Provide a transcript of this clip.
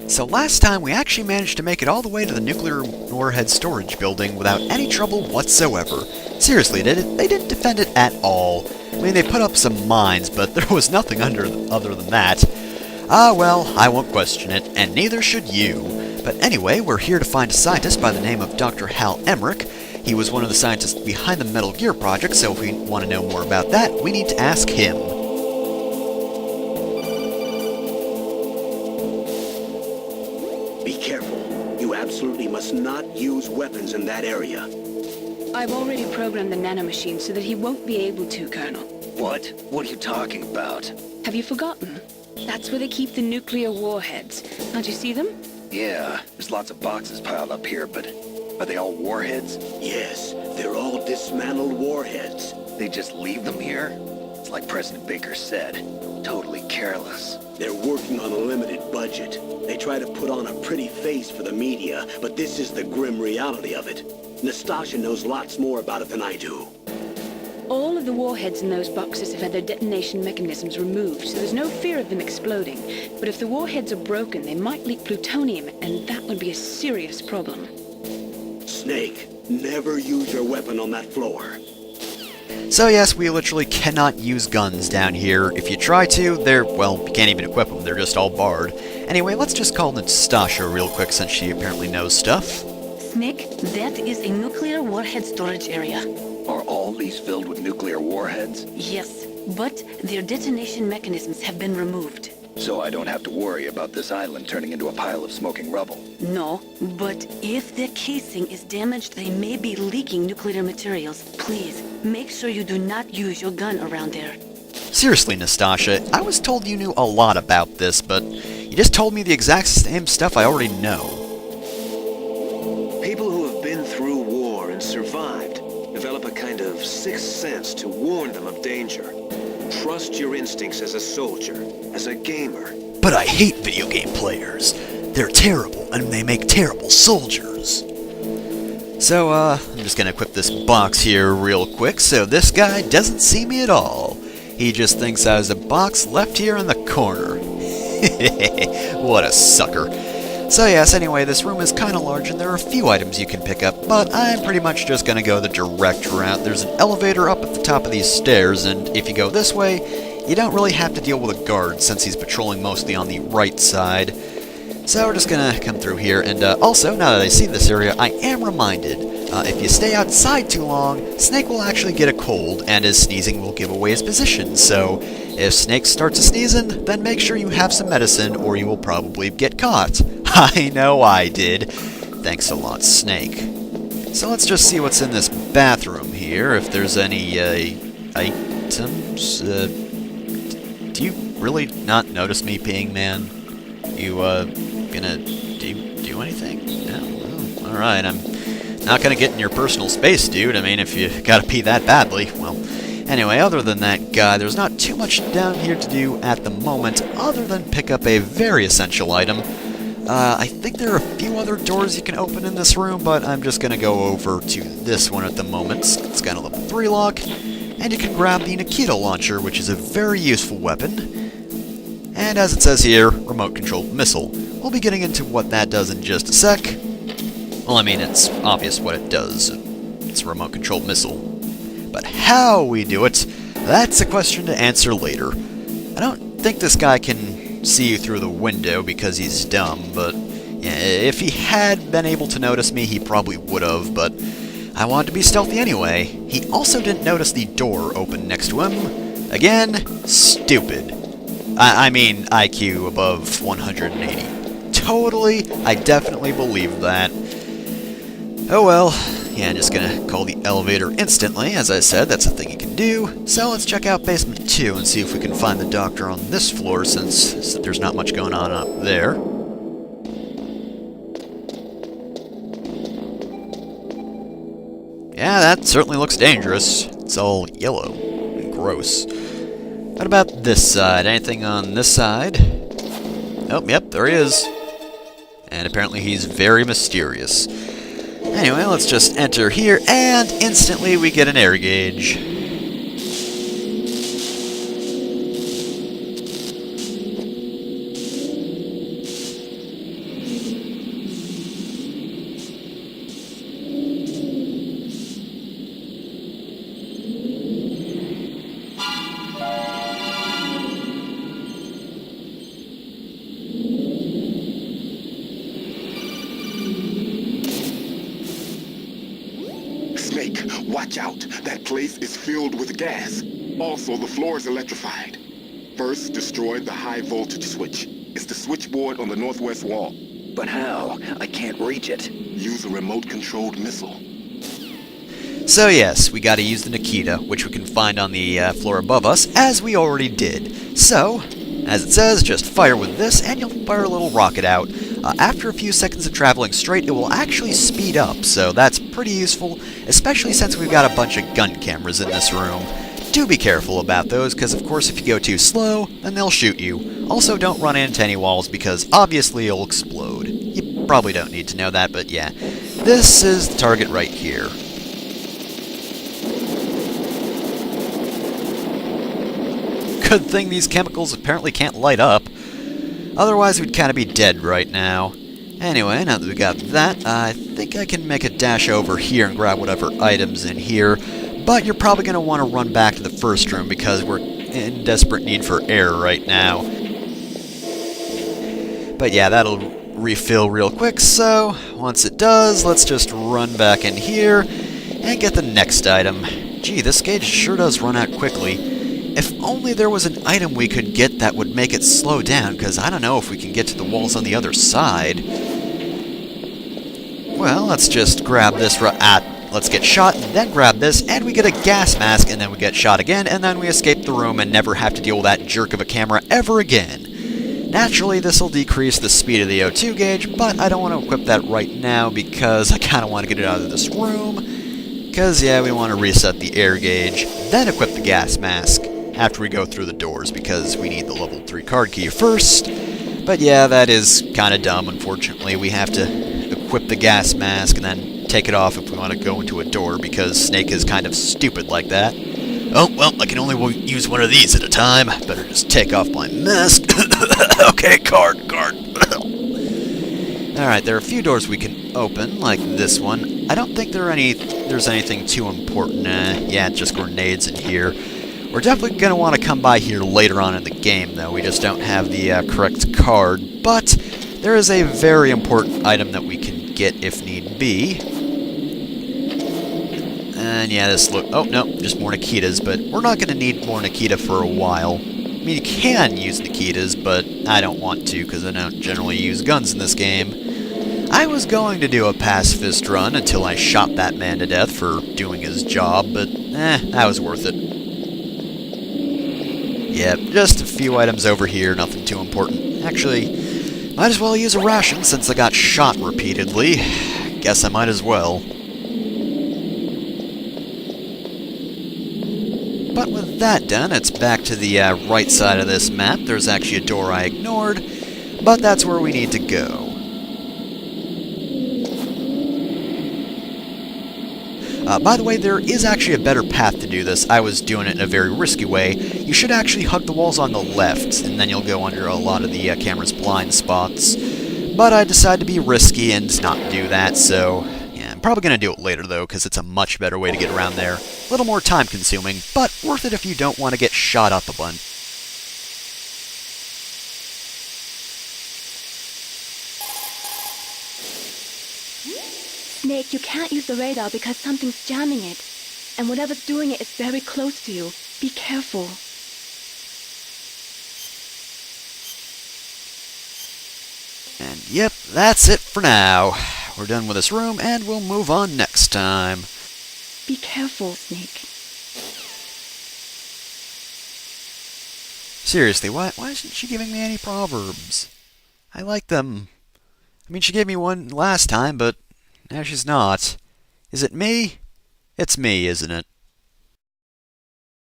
So last time we actually managed to make it all the way to the Nuclear Warhead Storage Building without any trouble whatsoever. Seriously, they didn't defend it at all. I mean, they put up some mines, but there was nothing other than that. Ah, well, I won't question it, and neither should you. But anyway, we're here to find a scientist by the name of Dr. Hal Emmerich. He was one of the scientists behind the Metal Gear project, so if we want to know more about that, we need to ask him. Be careful. You absolutely must not use weapons in that area. I've already programmed the nanomachine so that he won't be able to, Colonel. What? What are you talking about? Have you forgotten? That's where they keep the nuclear warheads. Don't you see them? Yeah, there's lots of boxes piled up here, but are they all warheads? Yes, they're all dismantled warheads. They just leave them here? It's like President Baker said, totally careless. They're working on a limited budget. They try to put on a pretty face for the media, but this is the grim reality of it. Nastasha knows lots more about it than I do. All of the warheads in those boxes have had their detonation mechanisms removed, so there's no fear of them exploding. But if the warheads are broken, they might leak plutonium, and that would be a serious problem. Snake, never use your weapon on that floor. So yes, we literally cannot use guns down here. If you try to, well, you can't even equip them, they're just all barred. Anyway, let's just call Nastasha real quick since she apparently knows stuff. Snake, that is a nuclear warhead storage area. Are all these filled with nuclear warheads? Yes, but their detonation mechanisms have been removed. So I don't have to worry about this island turning into a pile of smoking rubble. No, but if the casing is damaged, they may be leaking nuclear materials. Please, make sure you do not use your gun around there. Seriously, Nastasha, I was told you knew a lot about this, but you just told me the exact same stuff I already know. People who have been through war and survived develop a kind of sixth sense to warn them of danger. Trust your instincts as a soldier, as a gamer. But I hate video game players. They're terrible, and they make terrible soldiers. So, I'm just gonna equip this box here real quick, so this guy doesn't see me at all. He just thinks I was a box left here in the corner. What a sucker. So yes, anyway, this room is kind of large and there are a few items you can pick up, but I'm pretty much just going to go the direct route. There's an elevator up at the top of these stairs, and if you go this way, you don't really have to deal with a guard since he's patrolling mostly on the right side. So we're just going to come through here, and also, now that I see this area, I am reminded, if you stay outside too long, Snake will actually get a cold, and his sneezing will give away his position, so if Snake starts sneezing, then make sure you have some medicine, or you will probably get caught. I know I did. Thanks a lot, Snake. So let's just see what's in this bathroom here, if there's any, items. Do you really not notice me peeing, man? You, gonna do anything? No? Well, alright, I'm not gonna get in your personal space, dude. I mean, if you gotta pee that badly, well... Anyway, other than that guy, there's not too much down here to do at the moment, other than pick up a very essential item. I think there are a few other doors you can open in this room, but I'm just going to go over to this one at the moment. It's got a level 3 lock, and you can grab the Nikita launcher, which is a very useful weapon. And as it says here, remote-controlled missile. We'll be getting into what that does in just a sec. Well, I mean, it's obvious what it does. It's a remote-controlled missile. But how we do it, that's a question to answer later. I don't think this guy can see you through the window because he's dumb, but yeah, if he had been able to notice me, he probably would have, but I wanted to be stealthy anyway. He also didn't notice the door open next to him. Again, stupid. I mean, IQ above 180. Totally, I definitely believe that. Oh well. Yeah, I'm just gonna call the elevator instantly. As I said, that's a thing you can do. So let's check out basement 2 and see if we can find the doctor on this floor, since there's not much going on up there. Yeah, that certainly looks dangerous. It's all yellow and gross. What about this side? Anything on this side? Oh, yep, there he is. And apparently he's very mysterious. Anyway, let's just enter here, and instantly we get an air gauge. watch out. That place is filled with gas. Also, the floor is electrified. First, destroy the high voltage switch. It's the switchboard on the northwest wall. But how? I can't reach it. Use a remote-controlled missile. So yes, we gotta use the Nikita, which we can find on the floor above us, as we already did. So, as it says, just fire with this, and you'll fire a little rocket out. After a few seconds of traveling straight, it will actually speed up, so that's pretty useful, especially since we've got a bunch of gun cameras in this room. Do be careful about those, because of course if you go too slow, then they'll shoot you. Also, don't run into any walls, because obviously it'll explode. You probably don't need to know that, but yeah. This is the target right here. Good thing these chemicals apparently can't light up. Otherwise, we'd kind of be dead right now. Anyway, now that we got that, I think I can make a dash over here and grab whatever items in here. But you're probably going to want to run back to the first room because we're in desperate need for air right now. But yeah, that'll refill real quick, so once it does, let's just run back in here and get the next item. Gee, this gauge sure does run out quickly. If only there was an item we could get that would make it slow down, because I don't know if we can get to the walls on the other side. Well, let's just grab this let's get shot, and then grab this, and we get a gas mask, and then we get shot again, and then we escape the room and never have to deal with that jerk of a camera ever again. Naturally, this will decrease the speed of the O2 gauge, but I don't want to equip that right now because I kind of want to get it out of this room. Because, yeah, we want to reset the air gauge, then equip the gas mask after we go through the doors, because we need the level 3 card key first. But yeah, that is kind of dumb, unfortunately. We have to equip the gas mask and then take it off if we want to go into a door, because Snake is kind of stupid like that. Oh, well, I can only use one of these at a time. Better just take off my mask. Okay, card. Alright, there are a few doors we can open, like this one. I don't think there's anything too important. Yeah, just grenades in here. We're definitely going to want to come by here later on in the game, though. We just don't have the correct card. But there is a very important item that we can get if need be. And yeah, oh, no, just more Nikitas, but we're not going to need more Nikita for a while. I mean, you can use Nikitas, but I don't want to, because I don't generally use guns in this game. I was going to do a pacifist run until I shot that man to death for doing his job, but that was worth it. Yeah, just a few items over here, nothing too important. Actually, might as well use a ration since I got shot repeatedly. Guess I might as well. But with that done, it's back to the right side of this map. There's actually a door I ignored, but that's where we need to go. By the way, there is actually a better path to do this. I was doing it in a very risky way. You should actually hug the walls on the left, and then you'll go under a lot of the camera's blind spots. But I decided to be risky and not do that, so yeah, I'm probably going to do it later, though, because it's a much better way to get around there. A little more time-consuming, but worth it if you don't want to get shot up a bunch. Snake, you can't use the radar because something's jamming it. And whatever's doing it is very close to you. Be careful. And yep, that's it for now. We're done with this room, and we'll move on next time. Be careful, Snake. Seriously, why isn't she giving me any proverbs? I like them. I mean, she gave me one last time, but now she's not. Is it me? It's me, isn't it?